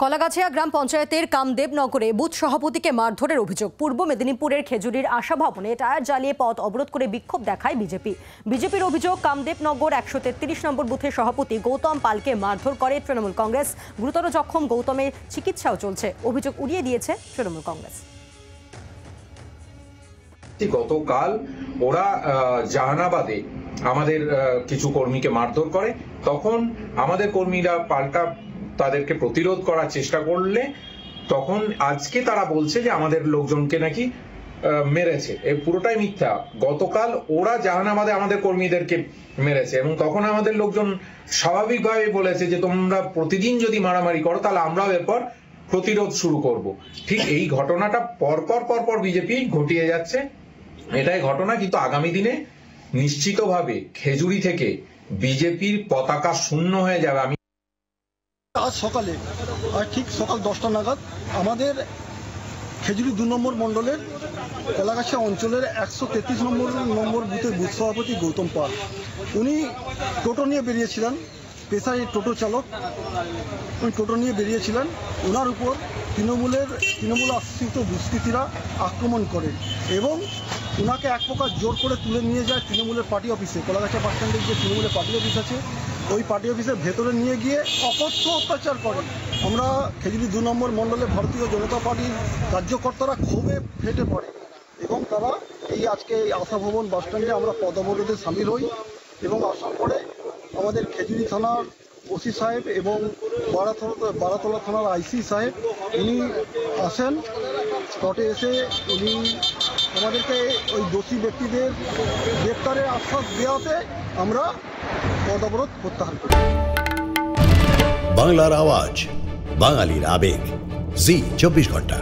কলাগাছিয়া গ্রাম পঞ্চায়েতের কামদেবনগরে বুথ সভাপতিকে মারধরের অভিযোগ। পূর্ব মেদিনীপুরের খেজুরির আশা ভবনে টায়ার জ্বালিয়ে পথ অবরোধ করে বিক্ষোভ দেখায় বিজেপির অভিযোগ, কামদেবনগর 133 নম্বর বুথের সভাপতি গৌতম পালকে মারধর করে তৃণমূল কংগ্রেস। গুরুতর জখম গৌতমের চিকিৎসাও চলছে। অভিযোগ উড়িয়ে দিয়েছে তৃণমূল কংগ্রেস। গতকাল ওরা জাহানাবাদে আমাদের কিছু কর্মীকে মারধর করে, তখন আমাদের কর্মীরা পাল্টা তাদেরকে প্রতিরোধ করার চেষ্টা করলে তখন আজকে তারা বলছে যে আমাদের লোকজনকে নাকি মেরেছে। এই পুরোটাই মিথ্যা। গতকাল ওরা জাহানাবাদে আমাদের কর্মীদেরকে মেরেছে এবং তখন আমাদের লোকজন স্বাভাবিকভাবে বলেছে যে তোমরা প্রতিদিন যদি মারামারি করো তাহলে আমরাও এরপর প্রতিরোধ শুরু করব। ঠিক এই ঘটনাটা পরপর বিজেপি ঘটিয়ে যাচ্ছে, এটাই ঘটনা। কিন্তু আগামী দিনে নিশ্চিতভাবে খেজুরি থেকে বিজেপির পতাকা শূন্য হয়ে যাবে। আমি আজ সকালে ঠিক সকাল 10টা নাগাদ আমাদের খেজুরি 2 নম্বর মণ্ডলের কলাগাছিয়া অঞ্চলের 133 নম্বর বুথের বুথ সভাপতি গৌতম পাল, উনি টোটো নিয়ে বেরিয়েছিলেন, পেশায় টোটো চালক। উনি টোটো নিয়ে বেরিয়েছিলেন, ওনার উপর তৃণমূল আশ্রিত দুষ্কৃতীরা আক্রমণ করে এবং ওনাকে এক প্রকার জোর করে তুলে নিয়ে যায় তৃণমূলের পার্টি অফিসে। কলাগাছিয়া বাস স্ট্যান্ডের যে তৃণমূলের পার্টি অফিস আছে, ওই পার্টি অফিসের ভেতরে নিয়ে গিয়ে অকথ্য অত্যাচার করে। আমরা খেজুরি 2 নম্বর মণ্ডলে ভারতীয় জনতা পার্টির কার্যকর্তারা ক্ষোভে ফেটে পড়ে এবং তারা আজকে আশা ভবন বাস স্ট্যান্ডে আমরা পথ অবরোধে সামিল হই এবং আসার পরে আমাদের খেজুরি থানার ওসি সাহেব এবং বারাতলা থানার আইসি সাহেব উনি আসেন। স্পটে এসে উনি আমাদেরকে ওই দোষী ব্যক্তিদের গ্রেপ্তারের আশ্বাস দেওয়াতে আমরা পথ অবরোধ প্রত্যাহার করি। বাংলার আওয়াজ, বাঙালির আবেগ, জি 24 ঘন্টা।